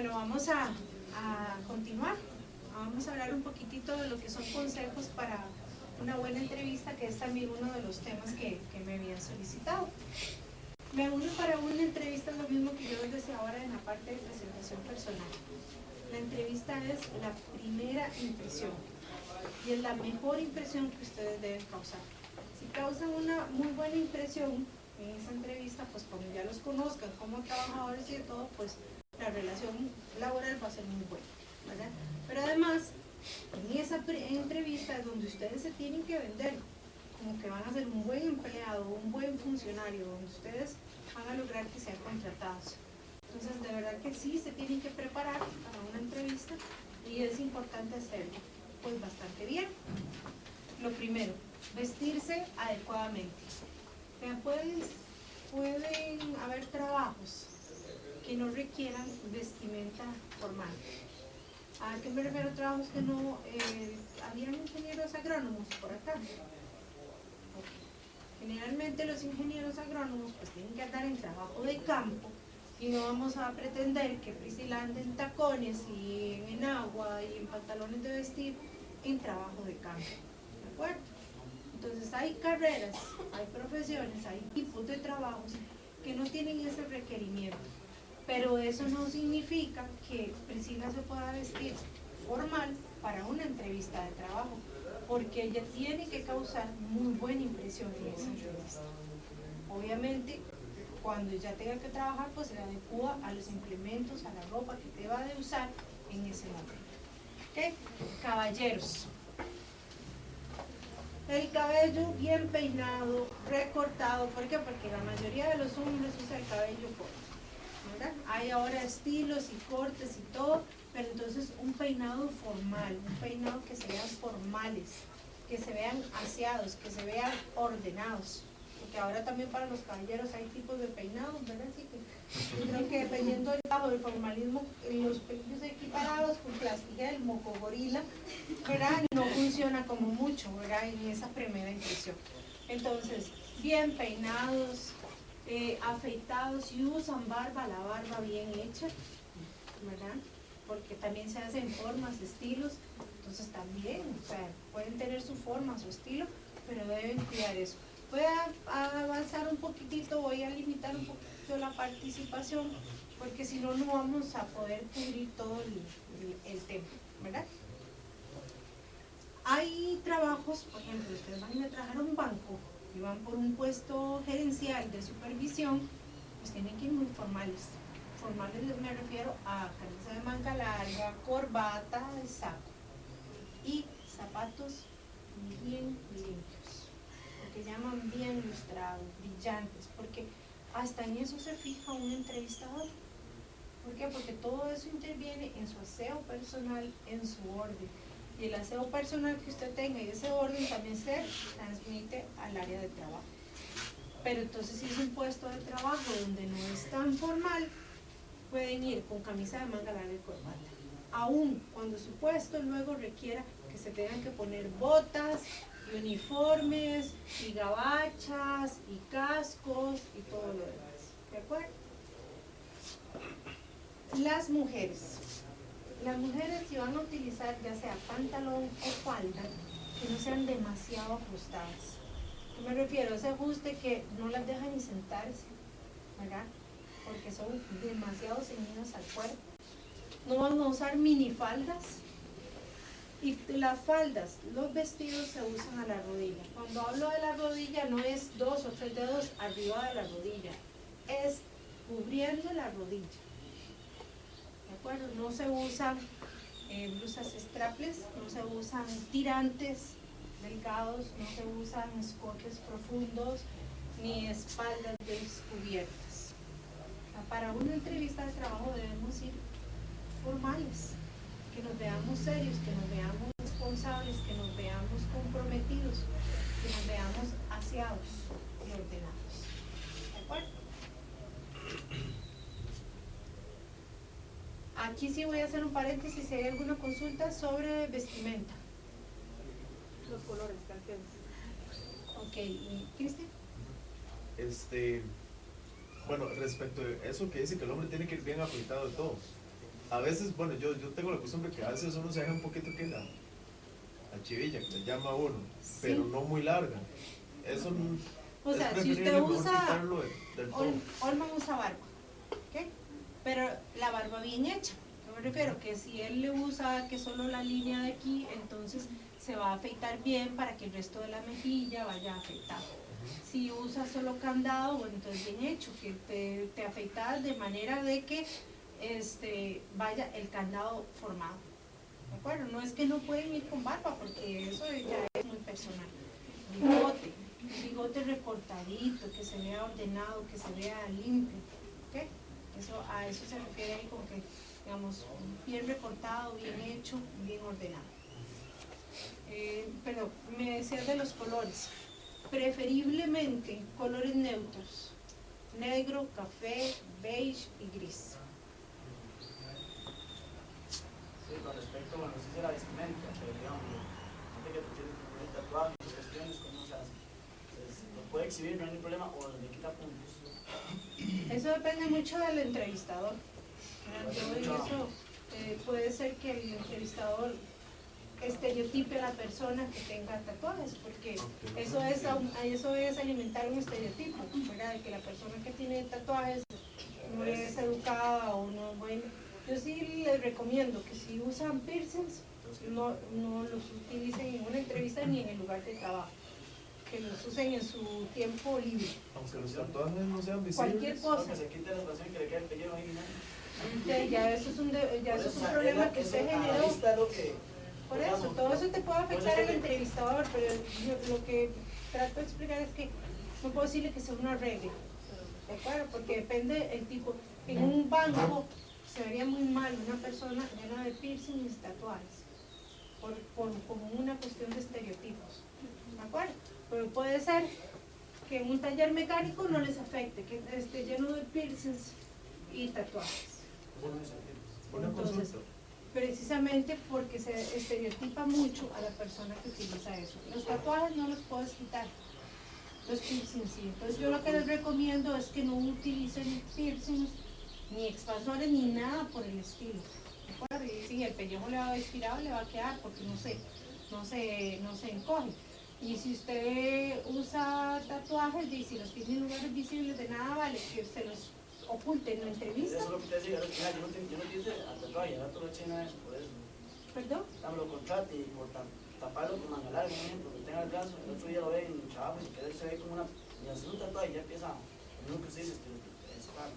Bueno, vamos a continuar. Vamos a hablar un poquitito de lo que son consejos para una buena entrevista, que es también uno de los temas que me habían solicitado. Me uno para una entrevista es lo mismo que yo les decía ahora en la parte de presentación personal. La entrevista es la primera impresión y es la mejor impresión que ustedes deben causar. Si causan una muy buena impresión en esa entrevista, pues cuando ya los conozcan como trabajadores y de todo, pues la relación laboral va a ser muy buena, ¿verdad? Pero además, en esa entrevista es donde ustedes se tienen que vender, como que van a ser un buen empleado, un buen funcionario, donde ustedes van a lograr que sean contratados. Entonces, de verdad que sí, se tienen que preparar para una entrevista y es importante hacerlo, pues bastante bien. Lo primero, vestirse adecuadamente. Pueden haber trabajos que no requieran vestimenta formal. ¿A qué me refiero? Trabajos que no, habían ingenieros agrónomos por acá. Generalmente los ingenieros agrónomos pues tienen que andar en trabajo de campo y no vamos a pretender que Priscila ande en tacones y en agua y en pantalones de vestir en trabajo de campo, ¿de acuerdo? Entonces hay carreras, hay profesiones, hay tipos de trabajos que no tienen ese requerimiento, pero eso no significa que Priscila se pueda vestir formal para una entrevista de trabajo, porque ella tiene que causar muy buena impresión en esa entrevista. Obviamente, cuando ya tenga que trabajar, pues se adecua a los implementos, a la ropa que te va a usar en ese momento. ¿Okay? Caballeros. El cabello bien peinado, recortado. ¿Por qué? Porque la mayoría de los hombres usa el cabello corto, ¿verdad? Hay ahora estilos y cortes y todo, pero entonces un peinado formal, un peinado que se vean formales, que se vean aseados, que se vean ordenados. Porque ahora también para los caballeros hay tipos de peinados, ¿verdad? Así que yo creo que dependiendo del grado del formalismo, los peinos equiparados con plastigel, mocogorila, ¿verdad? No funciona como mucho, ¿verdad? En esa primera impresión. Entonces, bien peinados, afeitados, si usan barba, la barba bien hecha, ¿verdad? Porque también se hacen formas, estilos, entonces también, o sea, pueden tener su forma, su estilo, pero deben cuidar eso. Voy a avanzar un poquitito, voy a limitar un poquito la participación, porque si no, no vamos a poder cubrir todo el tema, ¿verdad? Hay trabajos, por ejemplo, ustedes van a trabajar a un banco y van por un puesto gerencial de supervisión, pues tienen que ir muy formales. Formales me refiero a camisa de manga larga, corbata, saco y zapatos bien limpios, lo que llaman bien lustrados, brillantes, porque hasta en eso se fija un entrevistador. ¿Por qué? Porque todo eso interviene en su aseo personal, en su orden. Y el aseo personal que usted tenga y ese orden también se transmite al área de trabajo. Pero entonces si es un puesto de trabajo donde no es tan formal, pueden ir con camisa de manga larga y corbata. Aún cuando su puesto luego requiera que se tengan que poner botas, y uniformes, y gabachas, y cascos, y todo lo demás. ¿De acuerdo? Las mujeres si van a utilizar ya sea pantalón o falda, que no sean demasiado ajustadas. ¿Qué me refiero? Ese ajuste que no las deja ni sentarse, ¿verdad? Porque son demasiado ceñidas al cuerpo. No van a usar minifaldas. Y las faldas, los vestidos se usan a la rodilla. Cuando hablo de la rodilla no es 2 o 3 dedos arriba de la rodilla, es cubriendo la rodilla. ¿De acuerdo? No se usan blusas strapless, no se usan tirantes delgados, no se usan escotes profundos, ni espaldas descubiertas. Para una entrevista de trabajo debemos ir formales, que nos veamos serios, que nos veamos responsables, que nos veamos comprometidos, que nos veamos aseados y ordenados. ¿De acuerdo? Aquí sí voy a hacer un paréntesis si hay alguna consulta sobre vestimenta. Los colores, canciones. Ok, ¿y Cristian? Bueno, respecto a eso que dice que el hombre tiene que ir bien afeitado de todo. a veces, bueno, yo tengo la costumbre que a veces uno se deja un poquito que la chivilla, que le llama a uno, Sí. pero no muy larga. Eso O sea, es si usted preferible mejor usa, quitarlo del todo. Olman usa barba, ¿ok? Pero la barba bien hecha. Yo me refiero que si él le usa que solo la línea de aquí, entonces se va a afeitar bien para que el resto de la mejilla vaya afeitado. Si usa solo candado, bueno, entonces bien hecho, que te afeitas de manera de que vaya el candado formado. ¿De acuerdo? No es que no pueden ir con barba, porque eso ya es muy personal. Bigote, un bigote recortadito, que se vea ordenado, que se vea limpio. ¿Ok? A eso se refiere ahí con que, digamos, bien recortado, bien hecho, bien ordenado. Perdón, me decías de los colores. Preferiblemente colores neutros. Negro, café, beige y gris. Sí, con respecto, bueno, sí es la vestimenta, pero digamos, gente que tiene tatuajes, cuestiones, ¿cómo se hace? ¿Lo puede exhibir, no hay ningún problema, o le quita puntos? Eso depende mucho del entrevistador. Yo en eso puede ser que el entrevistador estereotipe a la persona que tenga tatuajes, porque eso es alimentar un estereotipo, ¿verdad? De que la persona que tiene tatuajes no es educada o no, bueno. Yo sí les recomiendo que si usan piercings, no los utilicen en una entrevista ni en el lugar de trabajo, que los usen en su tiempo libre. Aunque los tatuajes no sean visibles. Cualquier cosa. Que se quite la situación que le quede el pellejo ahí, ¿no? Ya eso es un problema que usted generó. Por eso, todo eso te puede afectar al entrevistador, pero yo lo que trato de explicar es que no puedo decirle que sea una regla, ¿de acuerdo? Porque depende el tipo. En un banco se vería muy mal una persona llena de piercing y tatuajes, como una cuestión de estereotipos, ¿de acuerdo? Pero puede ser que en un taller mecánico no les afecte, que esté lleno de piercings y tatuajes. Entonces, precisamente porque se estereotipa mucho a la persona que utiliza eso. Los tatuajes no los puedes quitar, los piercings sí. Entonces yo lo que les recomiendo es que no utilicen piercings, ni expansores, ni nada por el estilo. ¿De acuerdo? Y si el pellejo le va estirado, le va a quedar porque no se encoge. Y si usted usa tatuajes, y si los tiene en lugares visibles, de nada vale que usted los oculte en la entrevista. Eso es lo que te decía, yo no te hice a tatuaje, ahora todo china eso, por eso. ¿Perdón? Lo contrate y por taparlo con manga larga, por ejemplo, que tenga el brazo, el otro día lo ve en el trabajo y que se ve como una, y hace un tatuaje ya empieza, lo que se dice es claro.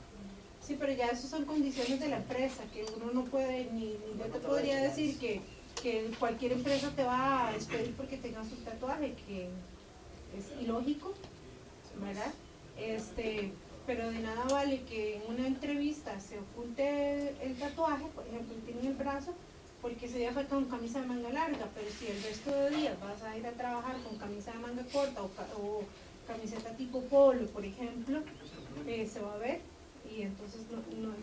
Sí, pero ya eso son condiciones de la empresa, que uno no puede, ni yo te podría decir que cualquier empresa te va a despedir porque tengas un tatuaje, que es ilógico, ¿verdad? Pero de nada vale que en una entrevista se oculte el tatuaje, por ejemplo, tiene el brazo, porque ese día fue con camisa de manga larga, pero si el resto de días vas a ir a trabajar con camisa de manga corta o camiseta tipo polo, por ejemplo, se va a ver, y entonces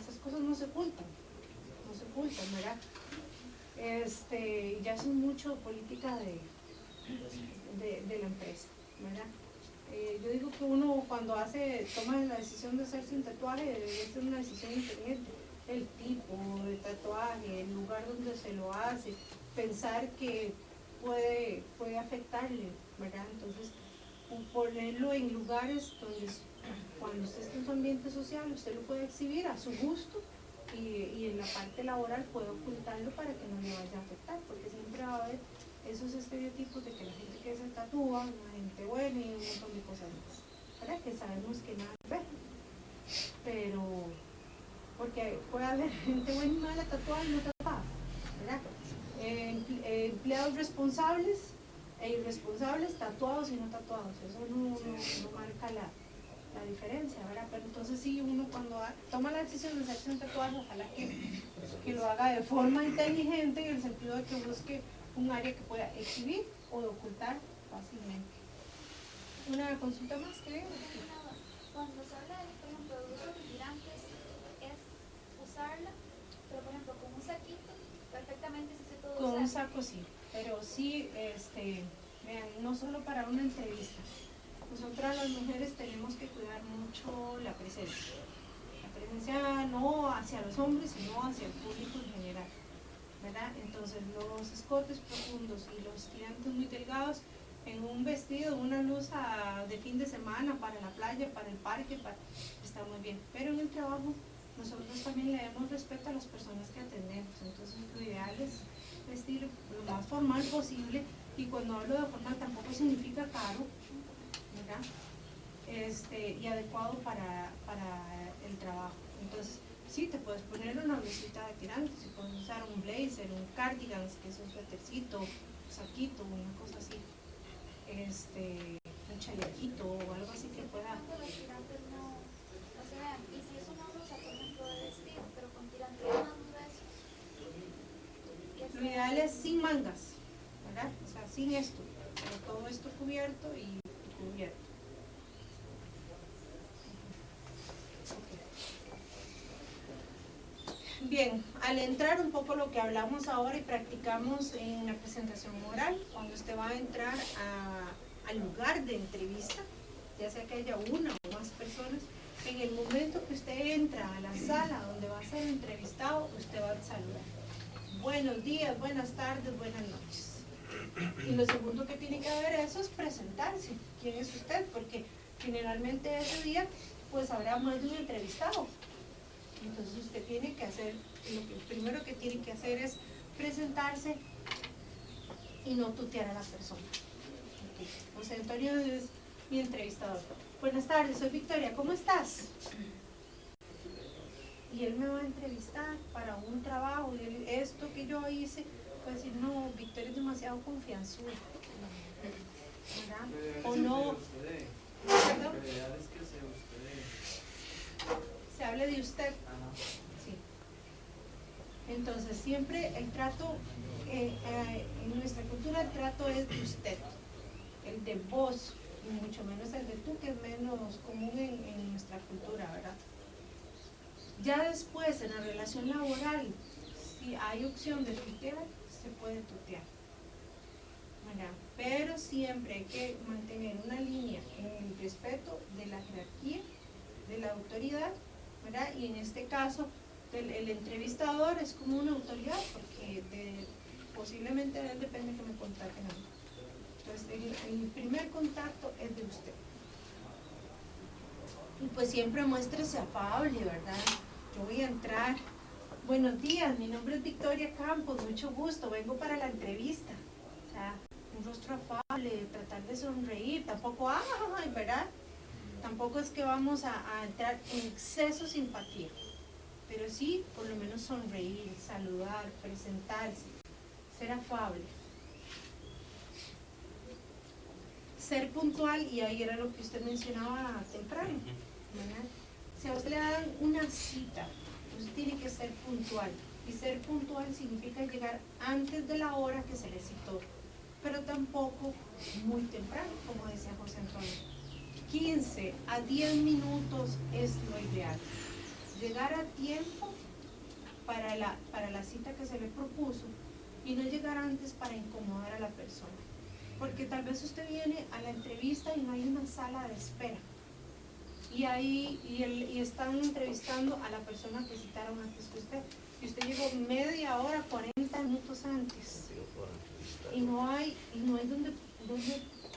esas cosas no se ocultan, ¿verdad? Ya son mucho política de la empresa, ¿verdad? Yo digo que uno cuando toma la decisión de hacerse un tatuaje debe ser una decisión inteligente. El tipo de tatuaje, el lugar donde se lo hace, pensar que puede afectarle, ¿verdad? Entonces, ponerlo en lugares donde cuando usted esté en su ambiente social, usted lo puede exhibir a su gusto y en la parte laboral puede ocultarlo para que no le vaya a afectar, porque siempre va a haber esos estereotipos de que la gente que se tatúa, la gente buena y un montón de cosas más, ¿verdad? Que sabemos que nada que ver, pero porque puede haber gente buena y mala tatuada y no tatuada, ¿verdad? Empleados responsables e irresponsables, tatuados y no tatuados, eso no marca la diferencia, ¿verdad? Pero entonces sí, uno cuando toma la decisión de hacerse un tatuaje, ojalá que lo haga de forma inteligente, en el sentido de que busque un área que pueda exhibir o ocultar fácilmente. ¿Una consulta más que Cuando se habla de, por ejemplo, de uso de tirantes, es usarla, pero por ejemplo con un saquito, perfectamente se puede usar. Con un saco sí, pero sí, vean, no solo para una entrevista. Nosotras las mujeres tenemos que cuidar mucho la presencia. La presencia no hacia los hombres, sino hacia el público en general, ¿verdad? Entonces los escotes profundos y los tirantes muy delgados en un vestido, una blusa de fin de semana para la playa, para el parque, está muy bien, pero en el trabajo nosotros también le damos respeto a las personas que atendemos, entonces lo ideal es vestir lo más formal posible, y cuando hablo de formal tampoco significa caro, ¿verdad? Y adecuado para el trabajo. Entonces sí, te puedes poner una blusita de tirantes, si puedes usar un blazer, un cardigan, que es un suétercito, un saquito, una cosa así, un chalequito o algo así que pueda. Cuando los tirantes no se vean, y si es una blusa, por ejemplo, de vestido, pero con tirantes más gruesos, Lo ideal es sin mangas, ¿verdad? O sea, sin esto, pero todo esto cubierto y cubierto. Bien, al entrar un poco lo que hablamos ahora y practicamos en la presentación oral, cuando usted va a entrar al lugar de entrevista, ya sea que haya una o más personas, en el momento que usted entra a la sala donde va a ser entrevistado, usted va a saludar. Buenos días, buenas tardes, buenas noches. Y lo segundo que tiene que haber eso es presentarse. ¿Quién es usted? Porque generalmente ese día pues habrá más de un entrevistado. Entonces usted tiene que hacer, lo primero que tiene que hacer es presentarse y no tutear a la persona. Okay. José Antonio es mi entrevistador. Buenas tardes, soy Victoria, ¿cómo estás? Y él me va a entrevistar para un trabajo, y esto que yo hice, pues decir, no, Victoria es demasiado confianzuda, ¿verdad? O no, ¿perdón? Se hable de usted. Sí. Entonces siempre el trato, en nuestra cultura el trato es de usted, el de vos, y mucho menos el de tú, que es menos común en nuestra cultura, ¿verdad? Ya después en la relación laboral, si hay opción de tutear, se puede tutear, ¿verdad? Pero siempre hay que mantener una línea en el respeto de la jerarquía, de la autoridad, ¿verdad? Y en este caso el entrevistador es como una autoridad, porque posiblemente de él depende que me contacten a mí. Entonces el primer contacto es de usted. Y pues siempre muéstrese afable, ¿verdad? Yo voy a entrar. Buenos días, mi nombre es Victoria Campos, mucho gusto, vengo para la entrevista. O sea, un rostro afable, tratar de sonreír, tampoco, ¡ay!, ¿verdad? Tampoco es que vamos a entrar en exceso de simpatía, pero sí, por lo menos sonreír, saludar, presentarse, ser afable. Ser puntual, y ahí era lo que usted mencionaba temprano, ¿verdad? Si a usted le dan una cita, usted tiene que ser puntual, y ser puntual significa llegar antes de la hora que se le citó, pero tampoco muy temprano, como decía José Antonio. 15 a 10 minutos es lo ideal. Llegar a tiempo para la cita que se le propuso, y no llegar antes para incomodar a la persona. Porque tal vez usted viene a la entrevista y no hay una sala de espera. Y están entrevistando a la persona que citaron antes que usted. Y usted llegó media hora, 40 minutos antes. Y no hay donde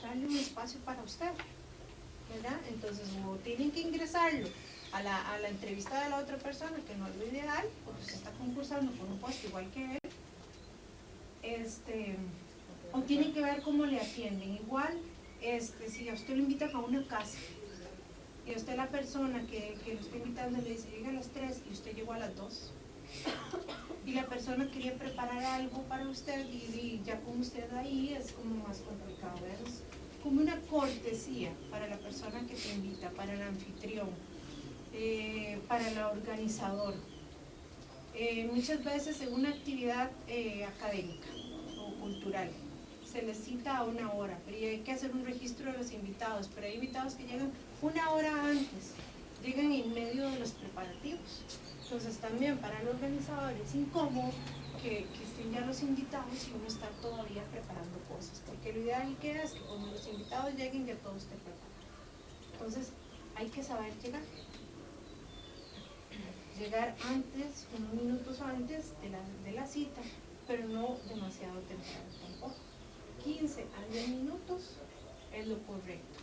darle un espacio para usted, ¿verdad? Entonces, o tienen que ingresarlo a la entrevista de la otra persona, que no es lo ideal, porque usted está concursando por un puesto igual que él. O tienen que ver cómo le atienden. Igual, si a usted lo invitan a una casa, y a usted la persona que lo está invitando le dice, llega a las 3 y usted llegó a las 2. Y la persona quería preparar algo para usted, y ya con usted ahí es como más complicado, ¿verdad? Es como una cortesía para la persona que te invita, para el anfitrión, para el organizador. Muchas veces en una actividad académica o cultural se les cita a una hora, pero hay que hacer un registro de los invitados, pero hay invitados que llegan una hora antes, llegan en medio de los preparativos. Entonces también para el organizador es incómodo que estén ya los invitados y uno está todavía preparando cosas, porque lo ideal que es que cuando los invitados lleguen ya todo esté preparado. Entonces hay que saber llegar. llegar antes, unos minutos antes de la cita, pero no demasiado temprano tampoco. 15 a 10 minutos es lo correcto.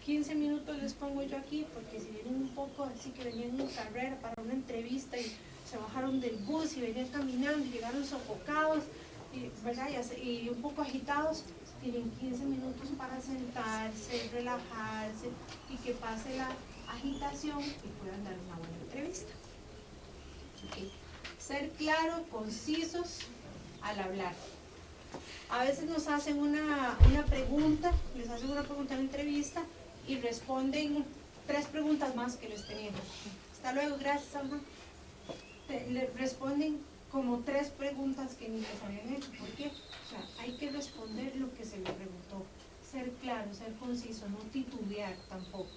15 minutos les pongo yo aquí porque si vienen un poco así que venían en carrera para una entrevista y se bajaron del bus y venían caminando y llegaron sofocados y, ¿verdad? Y un poco agitados, tienen 15 minutos para sentarse, relajarse y que pase la agitación y puedan dar una buena entrevista. Okay. Ser claros, concisos al hablar. A veces nos hacen una pregunta, les hacen una pregunta en la entrevista y responden 3 preguntas más que les tenían. Hasta luego, gracias, Alma. Le responden como 3 preguntas que ni les habían hecho. ¿Por qué? O sea, hay que responder lo que se les preguntó. Ser claro, ser conciso, no titubear tampoco.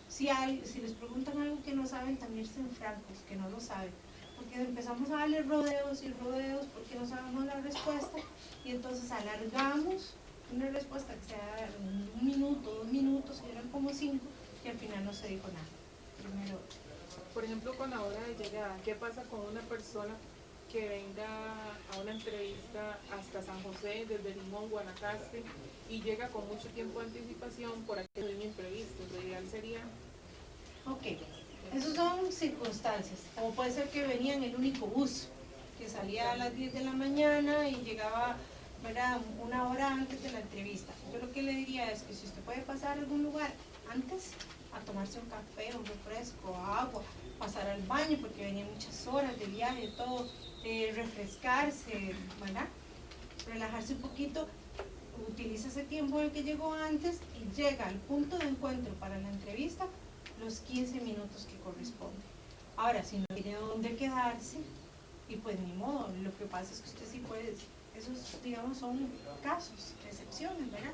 Si les preguntan algo que no saben, también sean francos, que no lo saben. Porque empezamos a darle rodeos y rodeos porque no sabemos la respuesta y entonces alargamos una respuesta que sea 1 minuto, 2 minutos, y eran como 5 y al final no se dijo nada. Primero, Por ejemplo, con la hora de llegada, ¿qué pasa con una persona que venga a una entrevista hasta San José, desde Limón, Guanacaste, y llega con mucho tiempo de anticipación por aquel imprevisto? Lo ideal sería... ok, esas son circunstancias, o puede ser que venía en el único bus, que salía a las 10 de la mañana y llegaba, ¿verdad?, 1 hora antes de la entrevista. Yo lo que le diría es que si usted puede pasar a algún lugar antes, a tomarse un café, un refresco, agua, pasar al baño porque venía muchas horas de viaje, todo, refrescarse, ¿verdad?, relajarse un poquito, utiliza ese tiempo en el que llegó antes y llega al punto de encuentro para la entrevista los 15 minutos que corresponden. Ahora, si no tiene dónde quedarse, y pues ni modo, lo que pasa es que usted sí puede, esos digamos son casos, excepciones, ¿verdad?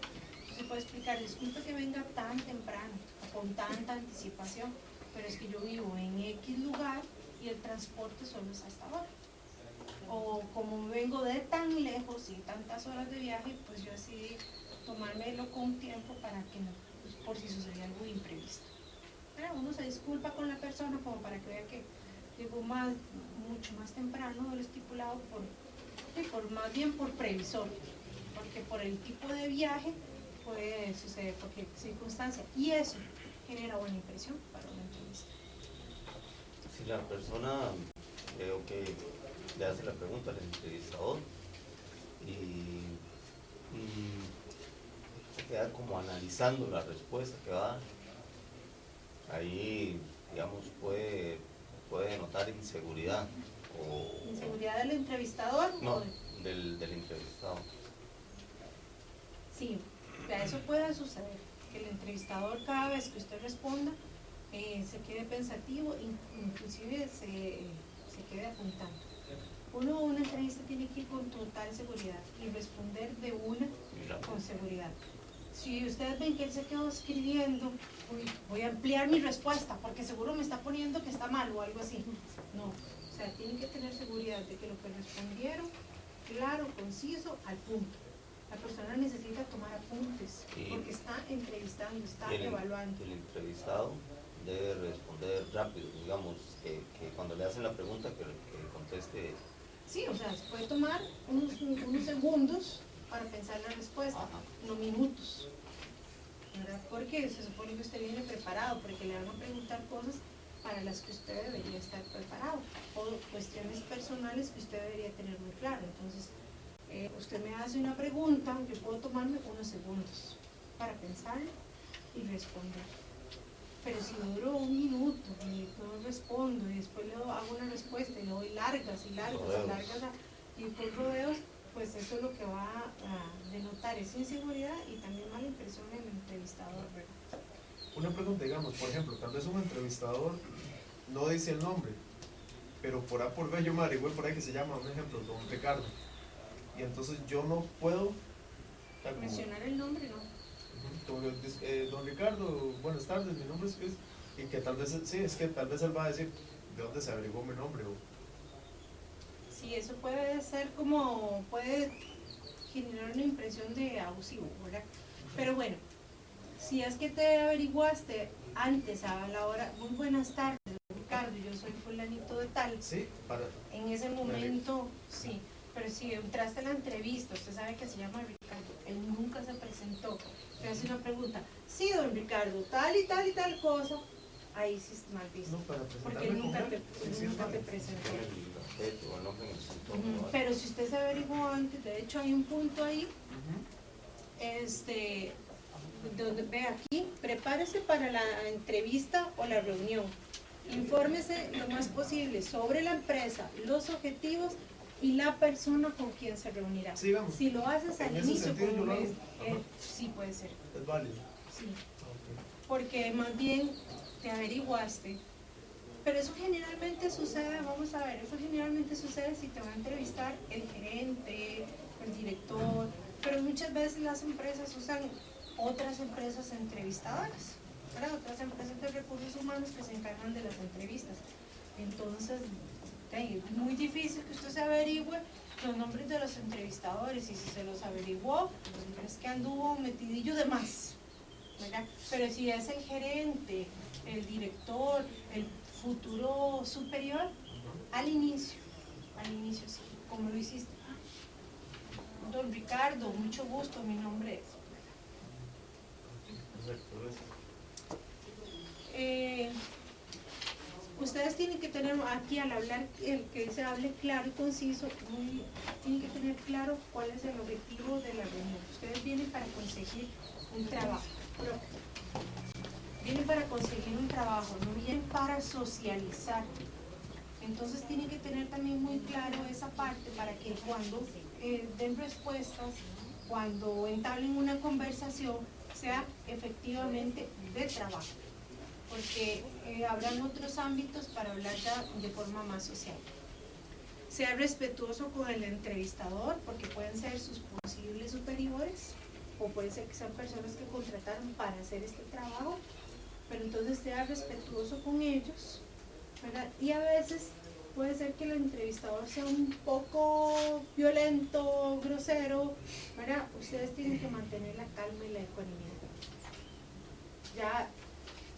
Usted puede explicar, disculpe que venga tan temprano, con tanta anticipación, pero es que yo vivo en X lugar y el transporte solo es hasta ahora. O como vengo de tan lejos y tantas horas de viaje, pues yo decidí tomármelo con tiempo para que no, pues por si sucedía algo imprevisto. Pero uno se disculpa con la persona como para que vea que llegó mucho más temprano de lo estipulado más bien por previsor, porque por el tipo de viaje puede suceder cualquier circunstancia y eso genera buena impresión para una entrevista. Si la persona creo que le hace la pregunta al entrevistador y se queda como analizando la respuesta que va a dar, ahí digamos puede notar inseguridad o ¿Inseguridad del entrevistador? no, del entrevistado. Sí, eso puede suceder, que el entrevistador cada vez que usted responda se quede pensativo, inclusive se quede apuntando. Una entrevista tiene que ir con total seguridad y responder de una con seguridad. Si ustedes ven que él se quedó escribiendo, voy a ampliar mi respuesta porque seguro me está poniendo que está mal o algo así. No, o sea, tienen que tener seguridad de que lo que respondieron, claro, conciso, al punto. La persona necesita tomar apuntes porque está entrevistando, está evaluando. El entrevistado debe responder rápido, digamos, que cuando le hacen la pregunta que conteste. Sí, o sea, se puede tomar unos segundos para pensar la respuesta, no minutos, ¿verdad? Porque se supone que usted viene preparado, porque le van a preguntar cosas para las que usted debería estar preparado, o cuestiones personales que usted debería tener muy claro. Entonces, usted me hace una pregunta, yo puedo tomarme unos segundos para pensar y responder. Pero si duro 1 minuto y no respondo y después le hago una respuesta y le doy largas y por rodeos, pues eso es lo que va a denotar esa inseguridad y también mala impresión en el entrevistador, ¿verdad? Una pregunta, digamos, por ejemplo, tal vez un entrevistador no dice el nombre, pero por A por B yo me averigüé por ahí que se llama, un ejemplo, don Ricardo, y entonces yo no puedo Mencionar el nombre, no. Don Ricardo, buenas tardes, mi nombre es Chris, y que tal vez, sí, es que tal vez él va a decir de dónde se averiguó mi nombre. Sí, eso puede ser como, puede generar una impresión de abusivo, ¿verdad? Pero bueno, si es que te averiguaste antes, a la hora, muy buenas tardes, Ricardo, yo soy fulanito de tal, Sí, para. en ese momento, sí. Pero si entraste a la entrevista, usted sabe que se llama Ricardo, él nunca se presentó, te hace una pregunta, sí, don Ricardo, tal y tal y tal cosa, ahí sí es mal visto, No, para porque presentarme él nunca con te, él. Sí, sí, es nunca te válido. presentó. El objeto, el nombre en el síntoma, Ujú. ¿vale? Pero si usted se averiguó antes, de hecho hay un punto ahí, donde ve aquí, prepárese para la entrevista o la reunión. Infórmese lo más posible sobre la empresa, los objetivos y la persona con quien se reunirá. Sí, digamos, Si lo haces al en ese inicio, sentido como yo lo hago. ves, Ajá. sí puede ser, Es válido. sí. Ok. Porque más bien te averiguaste. Pero eso generalmente sucede, vamos a ver, eso generalmente sucede si te va a entrevistar el gerente, el director, pero muchas veces las empresas usan otras empresas entrevistadoras, ¿verdad? Otras empresas de recursos humanos que se encargan de las entrevistas. Entonces, es muy difícil que usted se averigüe los nombres de los entrevistadores, y si se los averiguó, pues es que anduvo metidillo de más, ¿verdad? Pero si es el gerente, el director, el futuro superior, al inicio sí, como lo hiciste. Don Ricardo, mucho gusto, mi nombre es. Perfecto, gracias. Ustedes tienen que tener aquí al hablar, el que se hable claro y conciso, tienen que tener claro cuál es el objetivo de la reunión. Ustedes vienen para conseguir un trabajo. Vienen para conseguir un trabajo, no vienen para socializar. Entonces tienen que tener también muy claro esa parte para que cuando den respuestas, cuando entablen una conversación, sea efectivamente de trabajo. Porque habrán otros ámbitos para hablar ya de forma más social. Sea respetuoso con el entrevistador, porque pueden ser sus posibles superiores, o puede ser que sean personas que contrataron para hacer este trabajo, pero entonces sea respetuoso con ellos, ¿verdad? Y a veces puede ser que el entrevistador sea un poco violento, grosero, ¿verdad? Ustedes tienen que mantener la calma y la ecuanimidad. Ya,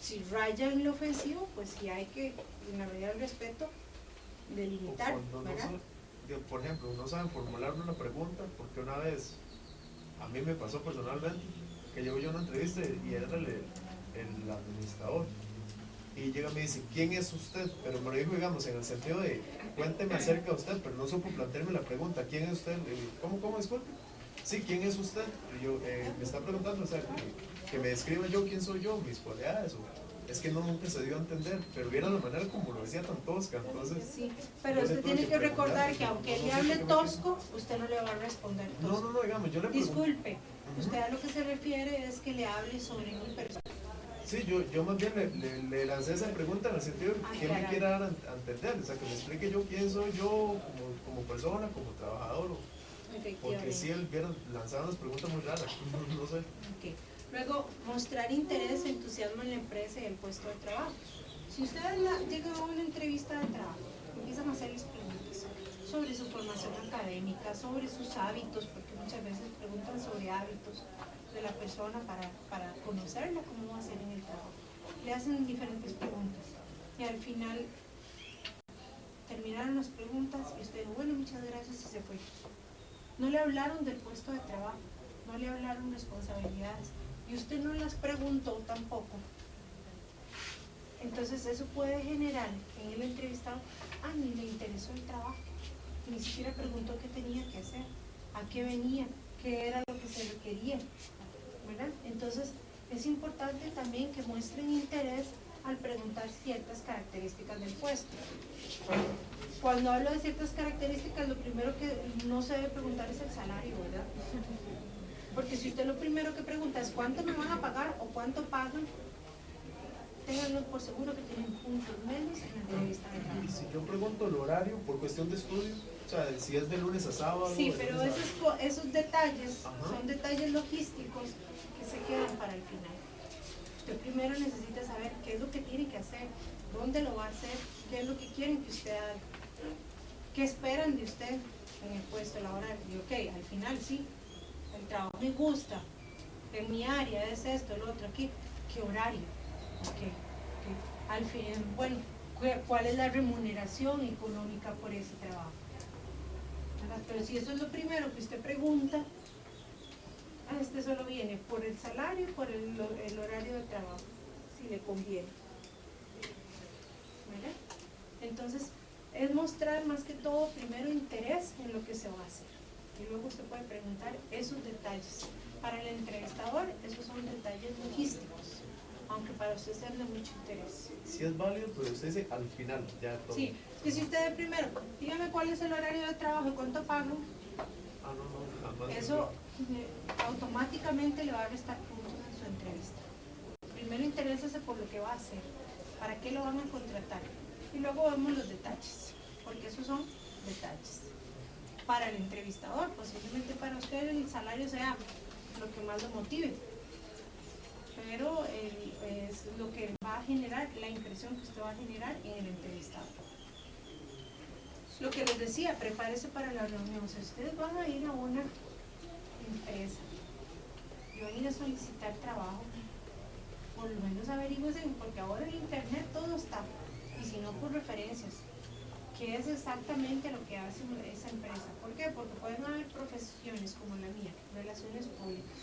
si raya en lo ofensivo, pues sí hay que, en la medida del respeto, delimitar, Cuando ¿verdad? por ejemplo, no saben formular una pregunta, porque una vez a mí me pasó personalmente que llego yo a una entrevista y era el administrador, y llega y me dice, ¿quién es usted? Pero me lo dijo, digamos, en el sentido de, cuénteme acerca de usted, pero no supo plantearme la pregunta, ¿quién es usted? ¿Cómo, disculpe? Sí, ¿quién es usted? Y yo, me está preguntando, o sea, que me describa yo quién soy yo, mis cualidades, es que nunca se dio a entender, pero viera la manera como lo decía tan tosca, entonces. Sí, pero yo le usted tuve tiene que preguntar, recordar que aunque no le sé hable por qué me tosco, usted no le va a responder tosco. No, digamos, yo le pregunté. Disculpe, usted a lo que se refiere es que le hable sobre mi persona. Sí, yo más bien le lancé esa pregunta en el sentido de que me quiera dar a entender, o sea, que me explique yo quién soy yo como persona, como trabajador, porque si él viera, lanzaban unas preguntas muy raras, no sé. Okay. Luego, mostrar interés, entusiasmo en la empresa y el puesto de trabajo. Si ustedes llegan a una entrevista de trabajo, empiezan a hacerles preguntas sobre su formación académica, sobre sus hábitos, porque muchas veces preguntan sobre hábitos de la persona para conocerla, cómo va a ser en el trabajo. Le hacen diferentes preguntas y al final terminaron las preguntas y usted dijo, bueno, muchas gracias, y se fue. No le hablaron del puesto de trabajo, no le hablaron responsabilidades y usted no las preguntó tampoco. Entonces eso puede generar en el entrevistado, ni le interesó el trabajo, ni siquiera preguntó qué tenía que hacer, a qué venía, qué era lo que se requería, ¿verdad? Entonces es importante también que muestren interés al preguntar ciertas características del puesto. Cuando hablo de ciertas características, lo primero que no se debe preguntar es el salario, ¿verdad? Porque si usted lo primero que pregunta es cuánto me van a pagar o cuánto pagan, ténganlo por seguro que tienen puntos menos en la entrevista de trabajo. Y si yo pregunto el horario por cuestión de estudio, o sea, si es de lunes a sábado. Sí, pero esos detalles Ajá. son detalles logísticos que se quedan para el final. Usted primero necesita saber qué es lo que tiene que hacer, dónde lo va a hacer, qué es lo que quieren que usted haga, qué esperan de usted en el puesto, a la hora de, ok, al final sí, el trabajo me gusta, en mi área es esto, lo otro, aquí, ¿qué horario? Okay. Al fin, bueno, cuál es la remuneración económica por ese trabajo. ¿Verdad? Pero si eso es lo primero que usted pregunta, este solo viene por el salario y por el horario de trabajo, si le conviene. ¿Verdad? Entonces, es mostrar más que todo primero interés en lo que se va a hacer. Y luego usted puede preguntar esos detalles. Para el entrevistador, esos son detalles logísticos, aunque para usted sean de mucho interés. Si es válido, pero usted dice al final, ya todo. Sí, es que si usted de primero, dígame cuál es el horario de trabajo y cuánto pagan, Ah, no, jamás. eso automáticamente le va a restar puntos en su entrevista. Primero interésese por lo que va a hacer, para qué lo van a contratar. Y luego vemos los detalles, porque esos son detalles. Para el entrevistador, posiblemente para usted el salario sea lo que más lo motive, pero es lo que va a generar, la impresión que usted va a generar en el entrevistado. Lo que les decía, prepárese para la reunión. Si ustedes van a ir a una empresa y van a ir a solicitar trabajo, por lo menos averigüen, porque ahora en internet todo está, y si no, por referencias. ¿Qué es exactamente lo que hace esa empresa? ¿Por qué? Porque pueden haber profesiones como la mía, relaciones públicas.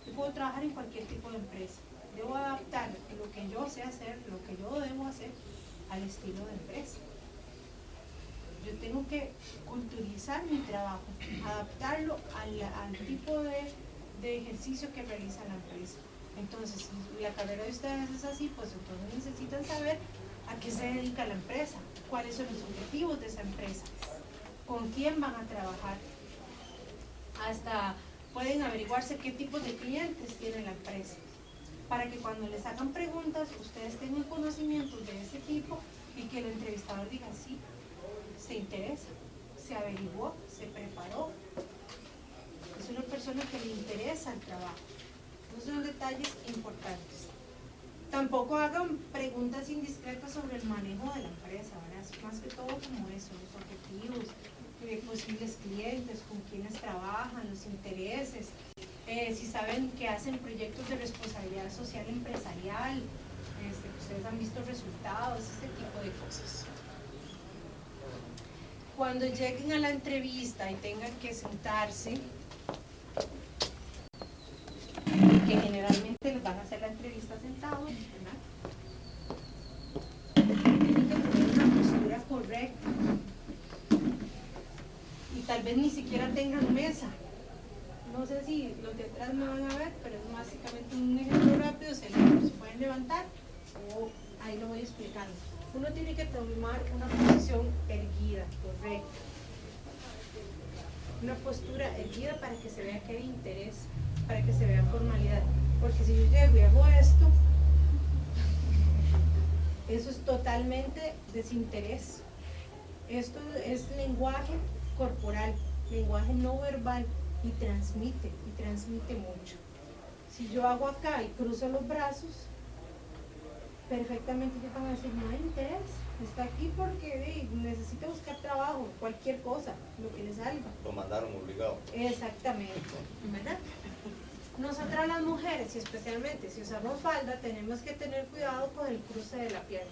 Yo puedo trabajar en cualquier tipo de empresa. Debo adaptar lo que yo sé hacer, lo que yo debo hacer, al estilo de empresa. Yo tengo que culturizar mi trabajo, adaptarlo al tipo de ejercicio que realiza la empresa. Entonces, si la carrera de ustedes es así, pues entonces necesitan saber a qué se dedica la empresa, cuáles son los objetivos de esa empresa, con quién van a trabajar. Hasta pueden averiguarse qué tipos de clientes tiene la empresa, para que cuando les hagan preguntas, ustedes tengan conocimientos de ese tipo y que el entrevistador diga sí, se interesa, se averiguó, se preparó. Es una persona que le interesa el trabajo. Esos son detalles importantes. Tampoco hagan preguntas indiscretas sobre el manejo de la empresa, ¿verdad? Es más que todo como eso, los objetivos, posibles clientes, con quienes trabajan, los intereses, si saben que hacen proyectos de responsabilidad social empresarial, ustedes han visto resultados, este tipo de cosas. Cuando lleguen a la entrevista y tengan que sentarse, que generalmente les van a hacer la entrevista sentados, ¿verdad? Tienen que tener una postura correcta y tal vez ni siquiera tengan mesa. No sé si los de atrás me van a ver, pero es básicamente un ejemplo rápido. Se pueden levantar o ahí lo voy explicando. Uno tiene que tomar una posición erguida, correcta, una postura erguida para que se vea que hay interés, para que se vea formalidad, porque si yo llego y hago esto, eso es totalmente desinterés. Esto es lenguaje corporal, lenguaje no verbal, y transmite mucho. Si yo hago acá y cruzo los brazos, perfectamente ellos van a decir no hay interés, está aquí porque necesita buscar trabajo, cualquier cosa, lo que le salga. Lo mandaron obligado. Exactamente, ¿verdad? Nosotras las mujeres, y especialmente si usamos falda, tenemos que tener cuidado con el cruce de la pierna,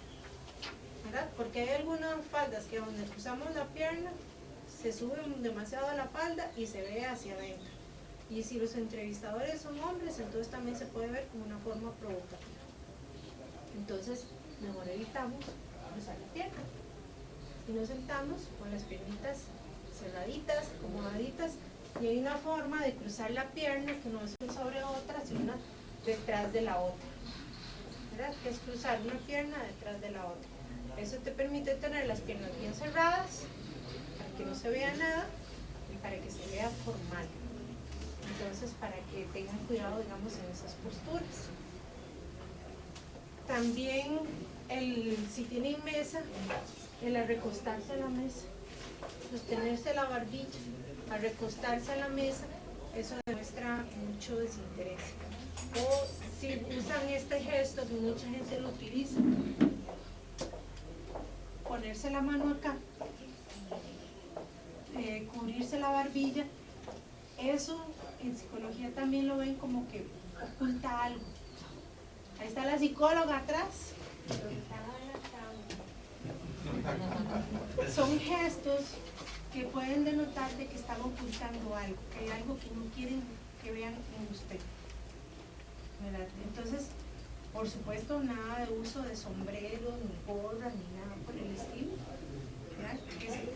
¿verdad? Porque hay algunas faldas que donde cruzamos la pierna se sube demasiado a la falda y se ve hacia adentro. Y si los entrevistadores son hombres, entonces también se puede ver como una forma provocativa. Entonces, mejor evitamos cruzar la pierna. Y nos sentamos con las piernitas cerraditas, acomodaditas, y hay una forma de cruzar la pierna que no es una sobre otra, sino una detrás de la otra, ¿verdad? Que es cruzar una pierna detrás de la otra. Eso te permite tener las piernas bien cerradas, para que no se vea nada y para que se vea formal. Entonces, para que tengan cuidado, digamos, en esas posturas. También, si tienen mesa, el recostarse a la mesa, sostenerse la barbilla, al recostarse a la mesa, eso demuestra mucho desinterés. O si usan este gesto que mucha gente lo utiliza, ponerse la mano acá, cubrirse la barbilla, eso en psicología también lo ven como que oculta algo. Ahí está la psicóloga atrás. Son gestos que pueden denotar de que están ocultando algo, que hay algo que no quieren que vean en usted, ¿verdad? Entonces, por supuesto, nada de uso de sombrero, ni gorra, ni nada por el estilo, ¿verdad?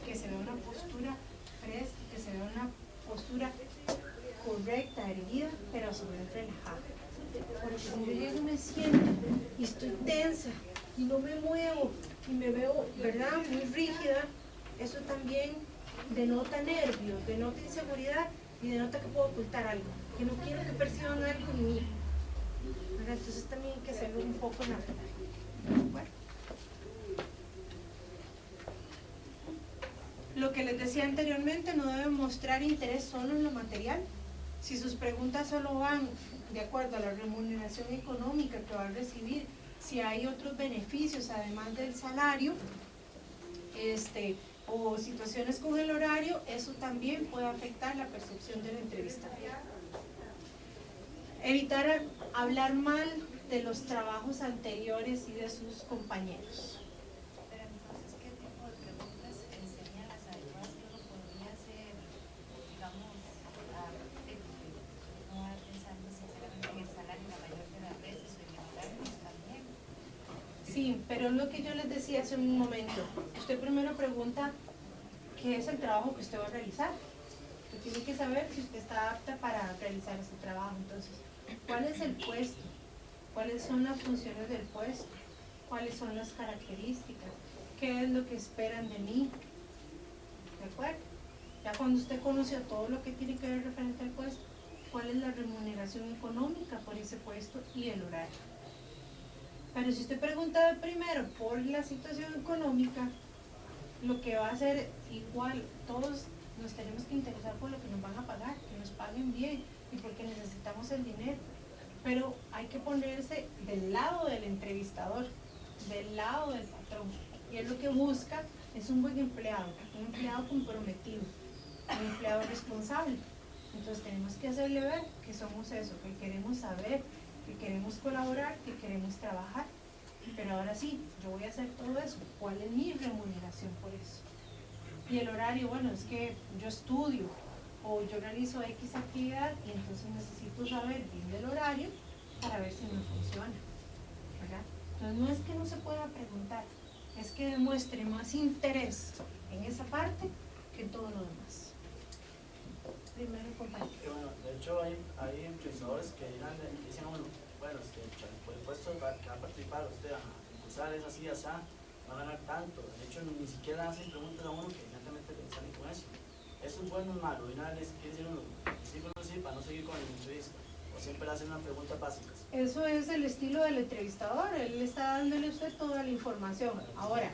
Que se vea una postura fresca, que se vea una postura correcta, erguida, pero a su vez relajada. Porque si yo llego y me siento y estoy tensa y no me muevo y me veo, ¿verdad?, muy rígida, eso también denota nervios, denota inseguridad y denota que puedo ocultar algo, que no quiero que perciban algo en mí, ¿verdad? Entonces también hay que hacerlo un poco natural. Bueno. Lo que les decía anteriormente, no deben mostrar interés solo en lo material. Si sus preguntas solo van de acuerdo a la remuneración económica que va a recibir, si hay otros beneficios además del salario, o situaciones con el horario, eso también puede afectar la percepción del entrevistador. Evitar hablar mal de los trabajos anteriores y de sus compañeros. Pero entonces, ¿qué tipo de preguntas serían las adecuadas que uno podría hacer, digamos, no pensando sinceramente en el salario la mayor de las veces o en el horario también? Sí, pero lo que yo les decía hace un momento, usted primero pregunta qué es el trabajo que usted va a realizar. Usted tiene que saber si usted está apta para realizar ese trabajo. Entonces, ¿cuál es el puesto? ¿Cuáles son las funciones del puesto? ¿Cuáles son las características? ¿Qué es lo que esperan de mí? ¿De acuerdo? Ya cuando usted conoce todo lo que tiene que ver referente al puesto, ¿cuál es la remuneración económica por ese puesto y el horario? Pero si usted pregunta de primero por la situación económica, lo que va a hacer igual, todos nos tenemos que interesar por lo que nos van a pagar, que nos paguen bien y porque necesitamos el dinero. Pero hay que ponerse del lado del entrevistador, del lado del patrón. Y él lo que busca es un buen empleado, un empleado comprometido, un empleado responsable. Entonces tenemos que hacerle ver que somos eso, que queremos saber, que queremos colaborar, que queremos trabajar. Pero ahora sí, yo voy a hacer todo eso. ¿Cuál es mi remuneración por eso? Y el horario, bueno, es que yo estudio o yo realizo X actividad y entonces necesito saber bien del horario para ver si me funciona, ¿verdad? Entonces no es que no se pueda preguntar, es que demuestre más interés en esa parte que en todo lo demás. Primero, compañero. Bueno, de hecho hay entrevistadores que dicen a uno, bueno, por el puesto que va a participar usted a impulsar es así, así, va a ganar tanto. De hecho, ni siquiera hacen preguntas a uno que inmediatamente le salen con eso. Eso es bueno o malo, y nada les quiere decir uno, sí, pero sí, para no seguir con la entrevista. O siempre le hacen unas preguntas básicas. Eso es el estilo del entrevistador, él está dándole a usted toda la información. Ahora,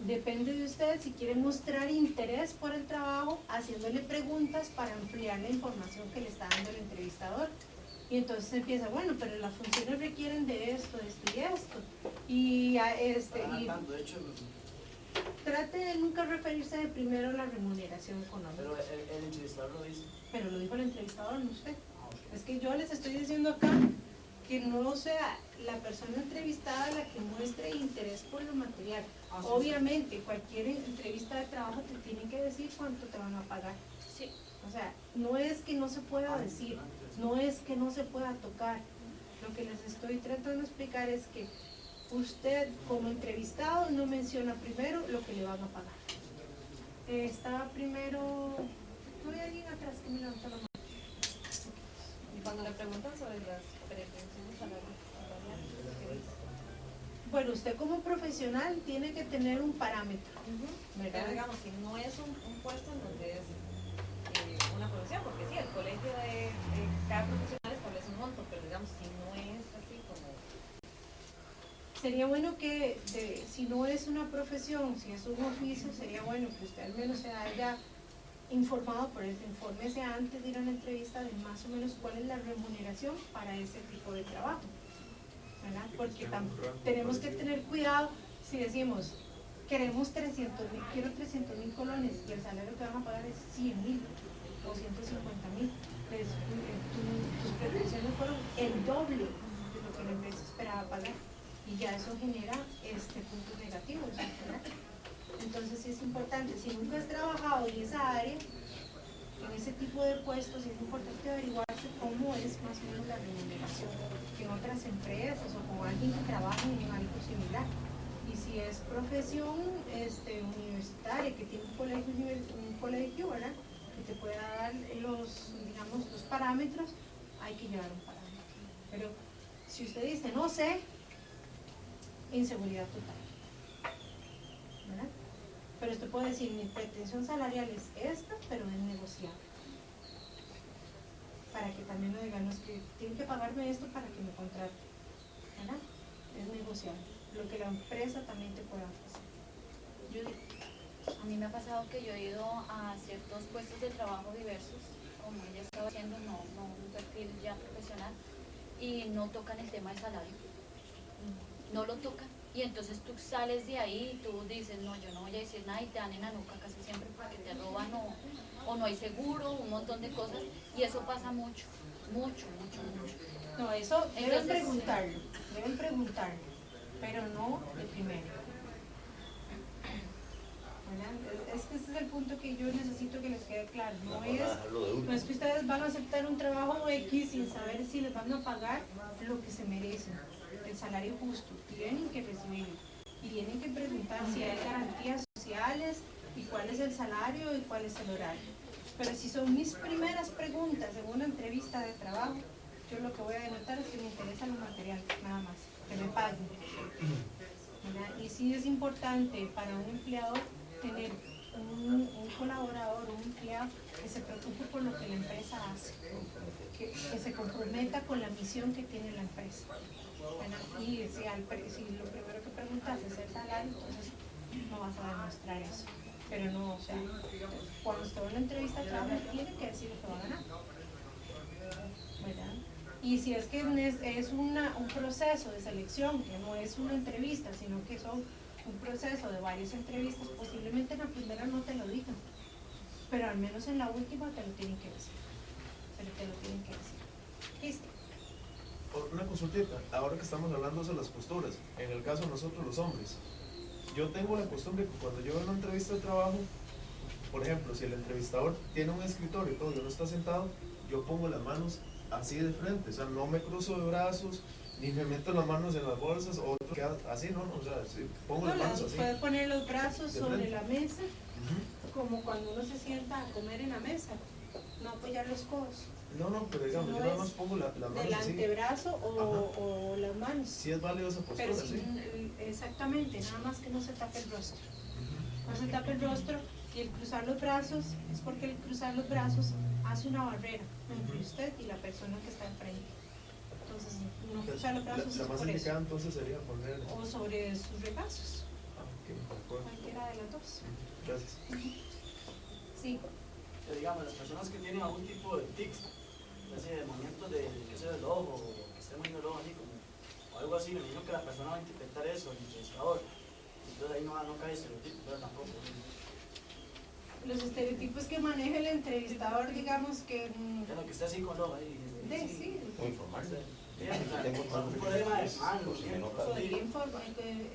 depende de usted si quiere mostrar interés por el trabajo, haciéndole preguntas para ampliar la información que le está dando el entrevistador. Y entonces empieza, bueno, pero las funciones requieren de esto, esto y esto. Y Tanto, de hecho, trate de nunca referirse de primero a la remuneración económica. pero el entrevistador lo dice. Pero lo dijo el entrevistador, no usted. Ok. Es que yo les estoy diciendo acá que no sea la persona entrevistada la que muestre interés por lo material. Ah, sí, Obviamente, cualquier entrevista de trabajo te tiene que decir cuánto te van a pagar. Sí. O sea, no es que no se pueda decir, no es que no se pueda tocar. Lo que les estoy tratando de explicar es que usted como entrevistado no menciona primero lo que le van a pagar. Estaba primero, no hay alguien atrás que me levanta la mano. Y cuando le preguntan sobre las pretensiones salariales, ¿qué dice? Bueno, usted como profesional tiene que tener un parámetro, Pero ¿verdad? digamos, si no es un puesto en donde es una profesión, porque sí, el colegio de cada profesional establece un monto, pero digamos, si no es así como... Sería bueno que, si no es una profesión, si es un oficio, sería bueno que usted al menos se haya informado, por eso infórmese antes de ir a una entrevista de más o menos cuál es la remuneración para ese tipo de trabajo, ¿verdad? Porque tenemos que tener cuidado si decimos, queremos 300,000, quiero 300,000 colones y el salario que van a pagar es 100,000 o 150,000, pues, tus pretensiones fueron el doble de lo que la empresa esperaba pagar. y ya eso genera puntos negativos, ¿verdad? Entonces sí es importante, si nunca has trabajado en esa área, en ese tipo de puestos, es importante averiguarse cómo es más o menos la remuneración en otras empresas o con alguien que trabaje en algo similar. Y si es profesión universitaria, que tiene un colegio, ¿verdad?, que te pueda dar los parámetros, hay que llevar un parámetro. Pero si usted dice, no sé, inseguridad total, ¿verdad? Pero usted puede decir, mi pretensión salarial es esta, pero es negociable. Para que también lo digan, los que tienen que pagarme esto para que me contraten, ¿verdad? Es negociable. Lo que la empresa también te pueda ofrecer. A mí me ha pasado que yo he ido a ciertos puestos de trabajo diversos, como ella estaba haciendo, no un perfil ya profesional, y no tocan el tema de salario. No lo tocan. Y entonces tú sales de ahí y tú dices, no, yo no voy a decir nada, y te dan en la nuca casi siempre porque te roban o no hay seguro, un montón de cosas, y eso pasa mucho. No, eso Entonces, deben preguntarlo, pero no de primero. ¿Verdad? Es que ese es el punto que yo necesito que les quede claro. No es que ustedes van a aceptar un trabajo X sin saber si les van a pagar lo que se merecen, el salario justo. Tienen que recibirlo y tienen que preguntar si hay garantías sociales y cuál es el salario y cuál es el horario. Pero si son mis primeras preguntas en una entrevista de trabajo, yo lo que voy a denotar es que me interesa lo material, nada más, que me paguen. ¿Verdad? Y sí es importante para un empleador tener un colaborador, un empleado que se preocupe por lo que la empresa hace, que se comprometa con la misión que tiene la empresa. ¿Verdad? Y si lo primero que preguntas es el salario, entonces no vas a demostrar eso. Pero no, o sea, cuando usted va a una entrevista de trabajo, tiene que decir lo que va a ganar. ¿Verdad? Y si es que es un proceso de selección, que no es una entrevista, sino que son un proceso de varias entrevistas, posiblemente en la primera no te lo digan, pero al menos en la última te lo tienen que decir. ¿Listo? Una consultita, ahora que estamos hablando de las posturas, en el caso de nosotros los hombres, yo tengo la costumbre que cuando yo voy a una entrevista de trabajo, por ejemplo, si el entrevistador tiene un escritorio y todo, yo no está sentado, yo pongo las manos así de frente, o sea, no me cruzo de brazos, ni me meto las manos en las bolsas, o otro que así, no, o sea, sí, pongo las manos así. Puedes poner los brazos de sobre frente. la mesa, como cuando uno se sienta a comer en la mesa, no apoyar los codos. No, pero digamos, No yo nada es más pongo las manos del así. antebrazo o las manos. Sí es válido esa postura, Pero sí, sí. exactamente, nada más que no se tape el rostro. No se tape el rostro, y el cruzar los brazos es porque el cruzar los brazos hace una barrera entre usted y la persona que está enfrente. Entonces, no cruzar los brazos La es más por indicada eso. entonces sería poner. O sobre sus regazos, Ok, de acuerdo. cualquiera de las dos. Gracias. Sí. Que digamos, las personas que tienen algún tipo de tics, ya sea de movimientos del ojo, o que esté moviendo el ojo así como, o algo así, me imagino que la persona va a interpretar eso, el entrevistador. Entonces ahí no cae estereotipo, pero tampoco. Los estereotipos que maneja el entrevistador, digamos que... Ya lo que esté así con el ojo ahí. sí. Muy informal. Tengo un problema de manos, Me nota.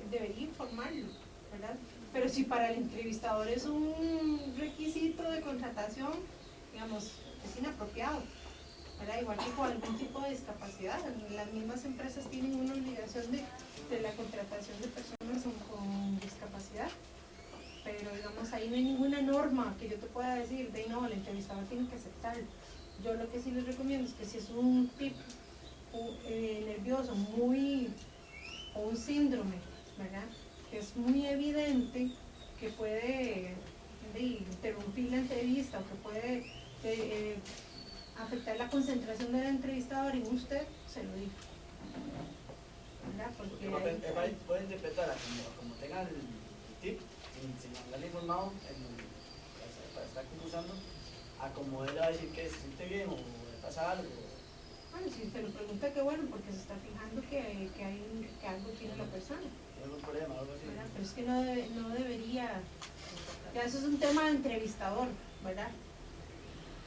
Debería informarlo, ¿verdad? Pero si para el entrevistador es un requisito de contratación, digamos, es inapropiado, ¿verdad? Igual que con algún tipo de discapacidad, las mismas empresas tienen una obligación de la contratación de personas con discapacidad, pero digamos, ahí no hay ninguna norma que yo te pueda decir, de no, el entrevistador tiene que aceptarlo. Yo lo que sí les recomiendo es que si es un tipo nervioso, o un síndrome, ¿verdad?, que es muy evidente, que puede interrumpir la entrevista o que puede afectar la concentración del entrevistador en usted, se lo digo, ¿verdad? Porque puede interpretar como tenga el tip, sin haberle informado, para estar concursando, a como él va a decir que se siente bien o le pasa algo. Bueno, si se lo pregunta, qué bueno, porque se está fijando que algo tiene la persona. ¿Tiene algún problema o algo así? ¿Verdad? Pero es que no debería, ya eso es un tema de entrevistador, ¿verdad?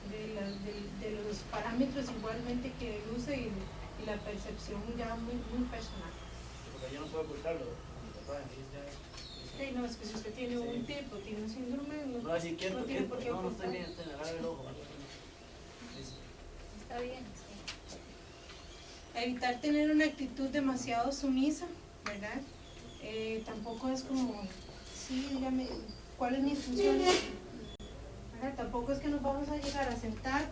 De los parámetros igualmente que él use y la percepción ya muy personal. Porque pues yo no puedo ocultarlo. Mi papá, así ya. Sí, no, es que si usted tiene un tipo, tiene un síndrome, No, así quieto, no tiene por qué no, no estoy ocultar. bien, te agarra el ojo. Listo. Está bien, sí. Evitar tener una actitud demasiado sumisa, ¿verdad? Tampoco es como, sí, dígame, ¿cuál es mi función? ¿Verdad? Tampoco es que nos vamos a llegar a sentar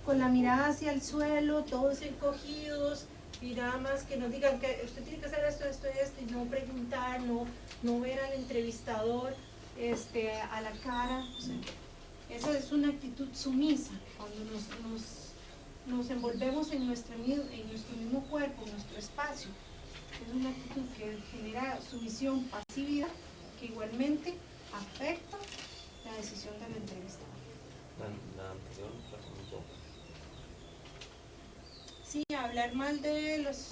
con la mirada hacia el suelo, todos encogidos, y nada más que nos digan que usted tiene que hacer esto, esto, esto, y no preguntar, no ver al entrevistador a la cara. O sea, esa es una actitud sumisa, cuando nos envolvemos en nuestro mismo cuerpo, en nuestro espacio. Es una actitud que genera sumisión, pasividad, que igualmente afecta la decisión del entrevistador. La anterior la comentó. Sí, hablar mal de los...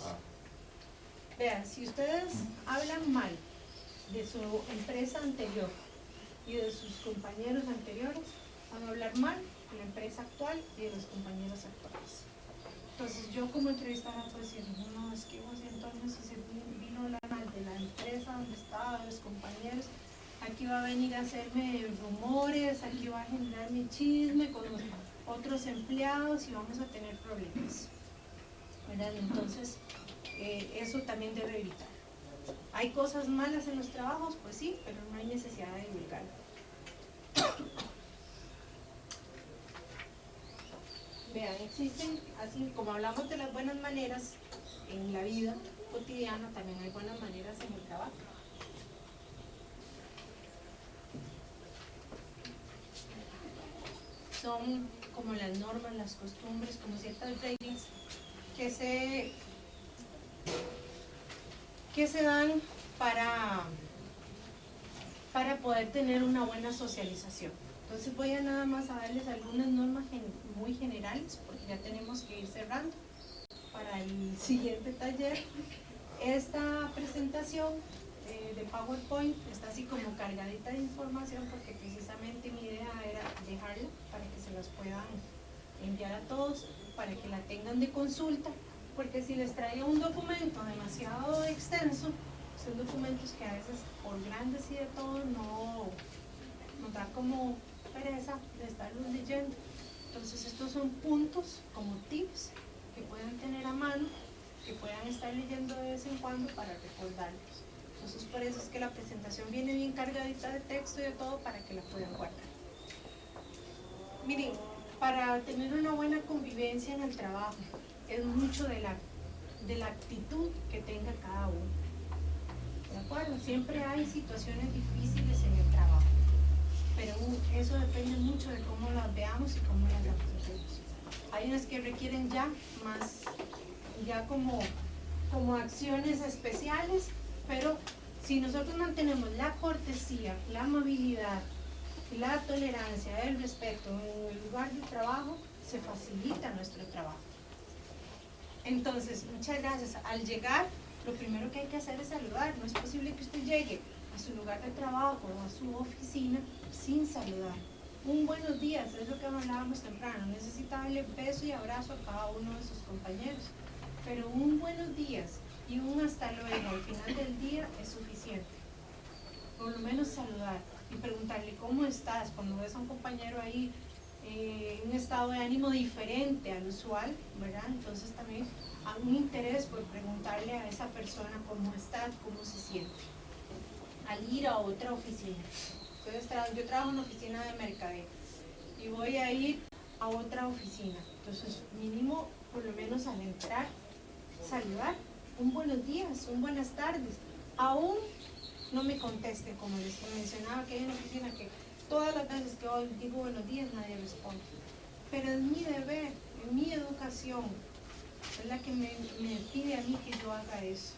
Vean, si ustedes hablan mal de su empresa anterior y de sus compañeros anteriores, van a hablar mal de la empresa actual y de los compañeros actuales. Entonces yo como entrevistadora puedo decir, no, es que José Antonio, si se vino a hablar mal de la empresa donde estaba, de los compañeros, aquí va a venir a hacerme rumores, aquí va a generarme chisme con los otros empleados y vamos a tener problemas, ¿verdad? Entonces eso también debe evitar. ¿Hay cosas malas en los trabajos? Pues sí, pero no hay necesidad de divulgarlo. Vean, existen, así como hablamos de las buenas maneras en la vida cotidiana, también hay buenas maneras en el trabajo. Son como las normas, las costumbres, como ciertas reglas que se dan para poder tener una buena socialización. Entonces voy a nada más a darles algunas normas muy generales, porque ya tenemos que ir cerrando para el siguiente taller. Esta presentación de PowerPoint está así como cargadita de información, porque precisamente mi idea era dejarla para que se las puedan enviar a todos, para que la tengan de consulta, porque si les traía un documento demasiado extenso, son documentos que a veces por grandes y de todo nos da como pereza de estarlos leyendo. Entonces estos son puntos como tips que puedan tener a mano, que puedan estar leyendo de vez en cuando para recordarlos. Entonces por eso es que la presentación viene bien cargadita de texto y de todo para que la puedan guardar. Miren, para tener una buena convivencia en el trabajo es mucho de la actitud que tenga cada uno. ¿De acuerdo? Siempre hay situaciones difíciles en el trabajo, pero eso depende mucho de cómo las veamos y cómo las afrontemos. Hay unas que requieren ya como acciones especiales, pero si nosotros mantenemos la cortesía, la amabilidad, la tolerancia, el respeto en el lugar de trabajo, se facilita nuestro trabajo. Entonces, muchas gracias. Al llegar, lo primero que hay que hacer es saludar. No es posible que usted llegue a su lugar de trabajo o a su oficina sin saludar. Un buenos días, es lo que hablábamos temprano. Necesita darle beso y abrazo a cada uno de sus compañeros. Pero un buenos días y un hasta luego al final del día es suficiente. Por lo menos saludar y preguntarle cómo estás. Cuando ves a un compañero ahí en un estado de ánimo diferente al usual, ¿verdad? Entonces también hay un interés por preguntarle a esa persona cómo está, cómo se siente. Al ir a otra oficina. Entonces, yo trabajo en una oficina de mercadeo y voy a ir a otra oficina. Entonces, mínimo, por lo menos al entrar, saludar. Un buenos días, un buenas tardes. Aún no me conteste, como les mencionaba, que hay una oficina que todas las veces que hoy digo buenos días nadie responde. Pero es mi deber, es mi educación, es la que me pide a mí que yo haga eso.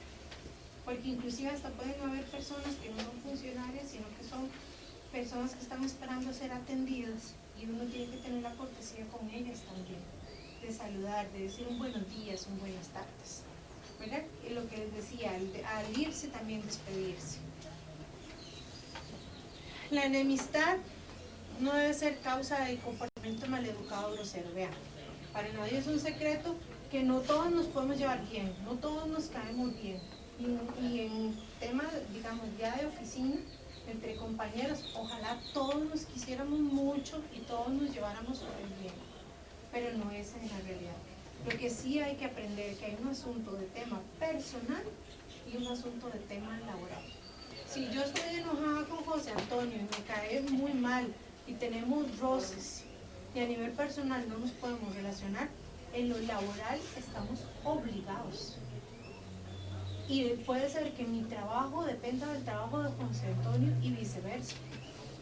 Porque inclusive hasta pueden haber personas que no son funcionarias, sino que son personas que están esperando ser atendidas y uno tiene que tener la cortesía con ellas también, de saludar, de decir un buenos días, un buenas tardes, ¿verdad? Y lo que les decía, al irse también despedirse. La enemistad no debe ser causa de comportamiento maleducado o grosero. Vean, para nadie es un secreto que no todos nos podemos llevar bien, no todos nos caemos bien. Y en temas, digamos, ya de oficina, entre compañeros, ojalá todos nos quisiéramos mucho y todos nos lleváramos súper bien, pero no es en la realidad. Lo que sí hay que aprender que hay un asunto de tema personal y un asunto de tema laboral. Si yo estoy enojada con José Antonio y me cae muy mal y tenemos roces y a nivel personal no nos podemos relacionar, en lo laboral estamos obligados. Y puede ser que mi trabajo dependa del trabajo de José Antonio y viceversa.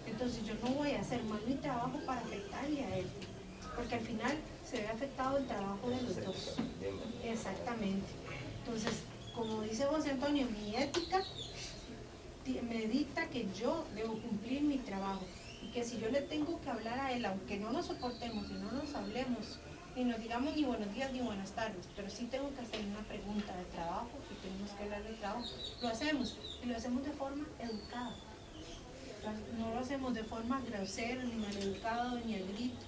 Entonces yo no voy a hacer mal mi trabajo para afectarle a él, porque al final se ve afectado el trabajo de los dos. Exactamente. Entonces, como dice José Antonio, mi ética me dicta que yo debo cumplir mi trabajo y que si yo le tengo que hablar a él, aunque no nos soportemos y no nos hablemos y nos digamos ni buenos días ni buenas tardes, pero sí tengo que hacer una pregunta de trabajo y tenemos que hablar de trabajo, lo hacemos y lo hacemos de forma educada. No lo hacemos de forma grosera, ni maleducado, ni al grito,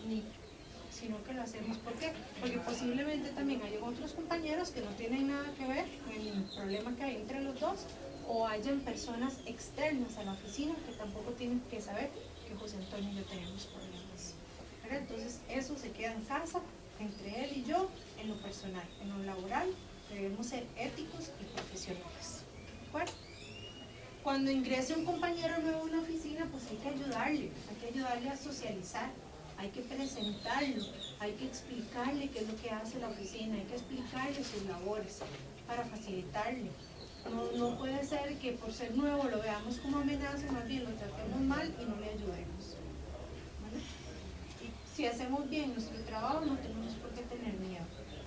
sino que lo hacemos. ¿Por qué? Porque posiblemente también hay otros compañeros que no tienen nada que ver con el problema que hay entre los dos, o hayan personas externas a la oficina que tampoco tienen que saber que José Antonio y yo tenemos problemas. ¿Verdad? Entonces eso se queda en casa, entre él y yo, en lo personal. En lo laboral debemos ser éticos y profesionales. ¿De acuerdo? Cuando ingrese un compañero nuevo a una oficina, pues hay que ayudarle a socializar, hay que presentarlo, hay que explicarle qué es lo que hace la oficina, hay que explicarle sus labores para facilitarle. No puede ser que por ser nuevo lo veamos como amenaza, más bien lo tratemos mal y no le ayudemos. ¿Vale? Y si hacemos bien nuestro trabajo, no tenemos por qué tener miedo,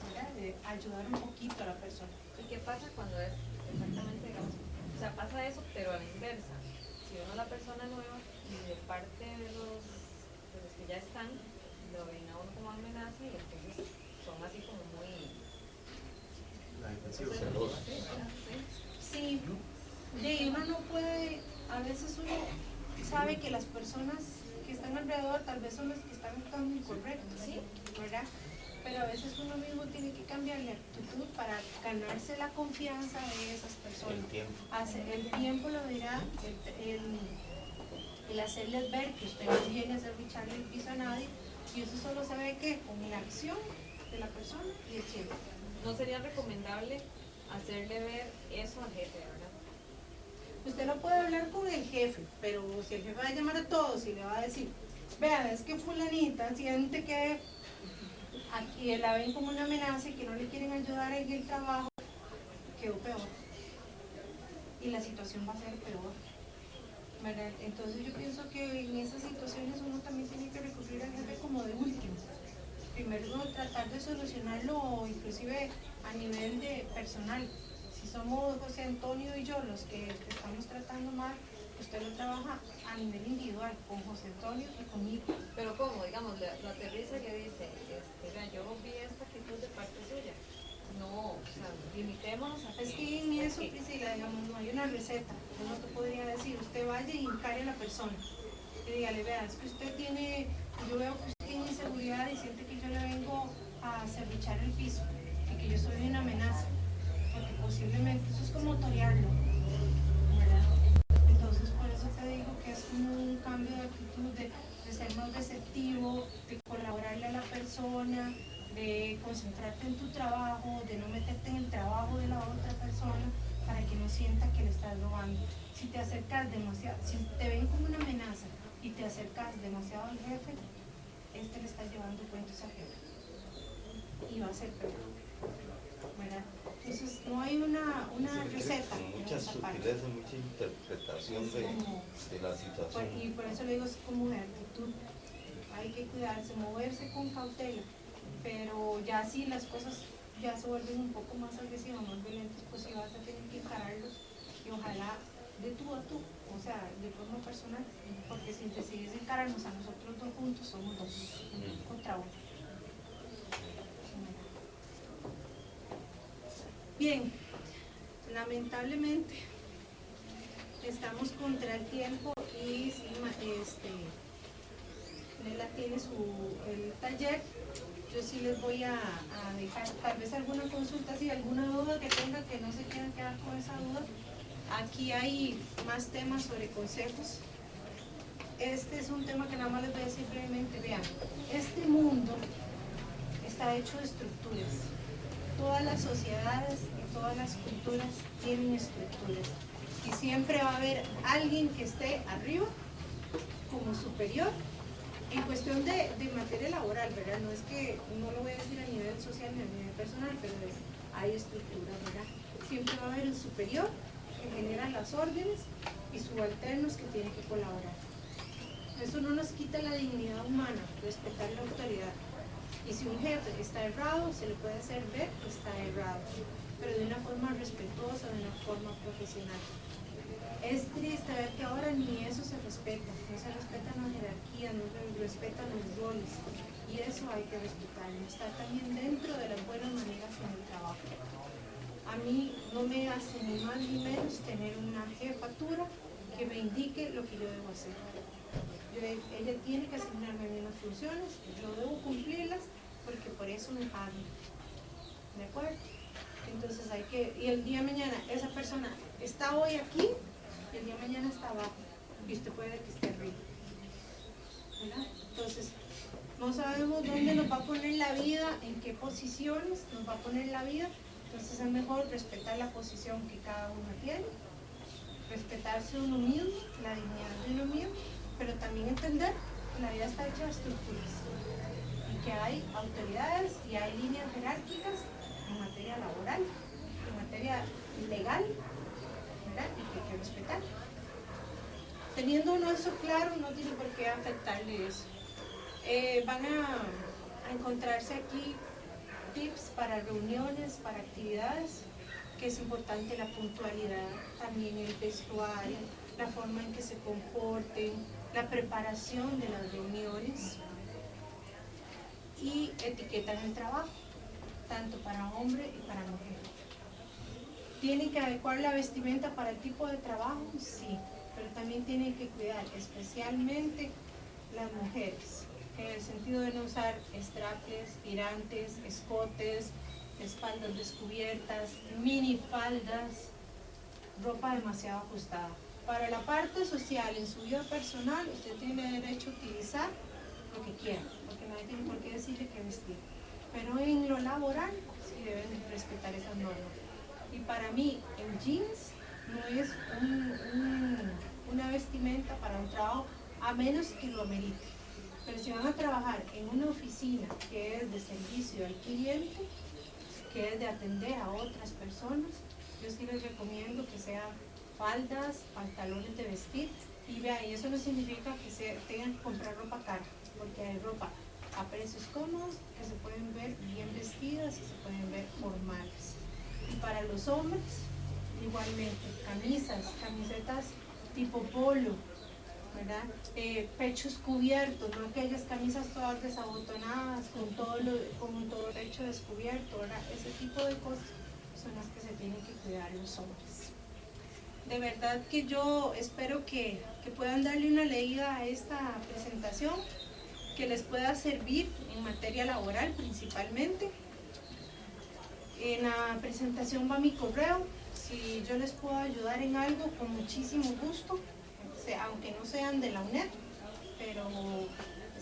¿verdad? De ayudar un poquito a la persona. ¿Y qué pasa cuando es exactamente, digamos, o sea, pasa eso, pero a la inversa? Si uno es la persona nueva y de parte de los que ya están, lo ven a uno como amenaza y entonces son así como muy... La defensiva. Celoso. Sí, y uno no puede, a veces uno sabe que las personas que están alrededor tal vez son las que están actuando incorrectas, ¿sí? ¿Verdad? Pero a veces uno mismo tiene que cambiar la actitud para ganarse la confianza de esas personas. El tiempo lo dirá, el hacerles ver que usted no viene a servirle el piso a nadie, y eso solo se ve que con la acción de la persona y el tiempo. No sería recomendable hacerle ver eso al jefe, ¿verdad? Usted no puede hablar con el jefe, pero si el jefe va a llamar a todos y le va a decir, vean, es que fulanita siente que aquí la ven como una amenaza y que no le quieren ayudar en el trabajo, quedó peor. Y la situación va a ser peor, ¿verdad? Entonces yo pienso que en esas situaciones uno también tiene que recurrir al jefe como de último. Primero tratar de solucionarlo inclusive a nivel de personal. Si somos José Antonio y yo los que estamos tratando mal, usted lo trabaja a nivel individual, con José Antonio y conmigo. Pero ¿cómo? Digamos, lo aterriza y le dice, vea, yo vi esta actitud de parte suya. No, o sea, limitémonos a... Es que en eso, Priscila, digamos, no hay una receta. Yo no te podría decir, usted vaya y encare a la persona. Y dígale, vea, es que usted tiene, yo veo que usted tiene inseguridad y siente que yo le vengo a cerruchar el piso y que yo soy una amenaza. Porque posiblemente eso es como torearlo, ¿verdad? Entonces por eso te digo que es como un cambio de actitud, de ser más receptivo, de colaborarle a la persona, de concentrarte en tu trabajo, de no meterte en el trabajo de la otra persona para que no sienta que le estás robando. Si te acercas demasiado, si te ven como una amenaza y te acercas demasiado al jefe, este le está llevando cuentos al jefe y va a ser peor, ¿verdad? Entonces no hay una receta. Con mucha sutileza, mucha interpretación de la situación. Y por eso le digo, es como de actitud. Hay que cuidarse, moverse con cautela, pero ya si las cosas ya se vuelven un poco más agresivas, más violentas, pues sí vas a tener que encararlos y ojalá de tú a tú, o sea, de forma personal, porque si decides encararnos a nosotros dos juntos, somos dos contra uno. Bien, lamentablemente estamos contra el tiempo y Nela tiene el taller. Yo sí les voy a dejar tal vez alguna consulta, si alguna duda que tenga, que no se quieran quedar con esa duda. Aquí hay más temas sobre consejos. Este es un tema que nada más les voy a decir brevemente. Vean, este mundo está hecho de estructuras. Todas las sociedades y todas las culturas tienen estructuras. Y siempre va a haber alguien que esté arriba como superior en cuestión de materia laboral, ¿verdad? No es que, no lo voy a decir a nivel social ni a nivel personal, pero hay estructuras, ¿verdad? Siempre va a haber el superior que genera las órdenes y subalternos que tienen que colaborar. Eso no nos quita la dignidad humana, respetar la autoridad. Y si un jefe está errado, se le puede hacer ver que está errado, pero de una forma respetuosa, de una forma profesional. Es triste ver que ahora ni eso se respeta, no se respetan las jerarquías, no se respetan los roles, y eso hay que respetarlo, estar también dentro de las buenas maneras en el trabajo. A mí no me hace ni más ni menos tener una jefatura que me indique lo que yo debo hacer. Ella tiene que asignarme unas funciones, yo debo cumplirlas porque por eso me pagan. ¿De acuerdo? Entonces y el día de mañana esa persona está hoy aquí y el día de mañana está abajo y usted puede que esté arriba. ¿Verdad? Entonces, no sabemos dónde nos va a poner la vida, en qué posiciones nos va a poner la vida, entonces es mejor respetar la posición que cada uno tiene, respetarse uno mismo, la dignidad de uno mismo, pero también entender que la vida está hecha de estructuras y que hay autoridades y hay líneas jerárquicas en materia laboral, en materia legal, ¿verdad? Y que hay que respetar. Teniendo uno eso claro, no tiene por qué afectarle eso. Van a encontrarse aquí tips para reuniones, para actividades, que es importante la puntualidad, también el vestuario, la forma en que se comporten, la preparación de las reuniones y etiqueta en el trabajo, tanto para hombre y para mujer. ¿Tienen que adecuar la vestimenta para el tipo de trabajo? Sí, pero también tienen que cuidar especialmente las mujeres, en el sentido de no usar straples, tirantes, escotes, espaldas descubiertas, minifaldas, ropa demasiado ajustada. Para la parte social, en su vida personal, usted tiene derecho a utilizar lo que quiera, porque nadie tiene por qué decirle qué vestir. Pero en lo laboral, sí deben respetar esas normas. Y para mí, el jeans no es una vestimenta para un trabajo, a menos que lo amerite. Pero si van a trabajar en una oficina que es de servicio al cliente, que es de atender a otras personas, yo sí les recomiendo que sean faldas, pantalones de vestir, y vean, y eso no significa que tengan que comprar ropa cara, porque hay ropa a precios cómodos que se pueden ver bien vestidas y se pueden ver formales. Y para los hombres, igualmente, camisetas tipo polo, ¿verdad? Pechos cubiertos, no aquellas camisas todas desabotonadas con todo el pecho descubierto, ¿verdad? Ese tipo de cosas son las que se tienen que cuidar los hombres. De verdad que yo espero que puedan darle una leída a esta presentación, que les pueda servir en materia laboral principalmente. En la presentación va mi correo, si yo les puedo ayudar en algo, con muchísimo gusto, aunque no sean de la UNED, pero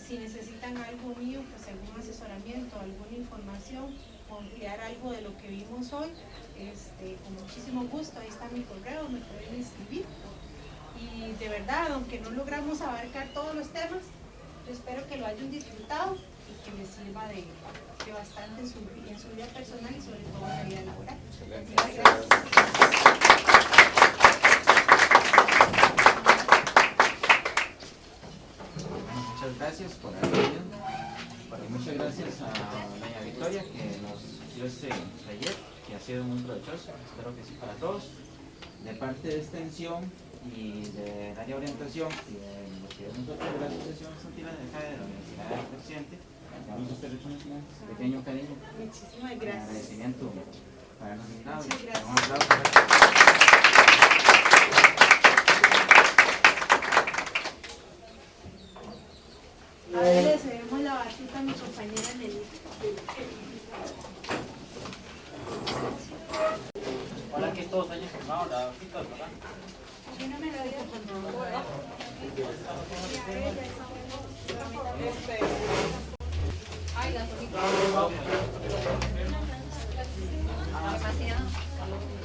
si necesitan algo mío, pues algún asesoramiento, alguna información, o ampliar algo de lo que vimos hoy, con muchísimo gusto, ahí está mi correo, me pueden escribir. Y de verdad, aunque no logramos abarcar todos los temas, yo espero que lo hayan disfrutado y que les sirva de bastante en su vida personal y sobre todo en la vida laboral. Gracias. Muchas gracias por haber venido. Bueno, muchas gracias a doña Victoria que nos dio este taller, que ha sido muy provechoso, espero que sí para todos. De parte de extensión y del área de orientación y de los que nosotros de la Asociación Estudiantil de la Universidad del Presidente, le damos a usted reconocimiento, pequeño cariño. Muchísimas gracias. Agradecimiento para habernos invitado. Muchas gracias. Un aplauso. Ahora le cedemos la batuta a mi compañera Nelly. Ahora que todos hayan firmado la hojita, ¿verdad? Yo no me lo dio. Ay, las hojitas. Ah, Demasiado.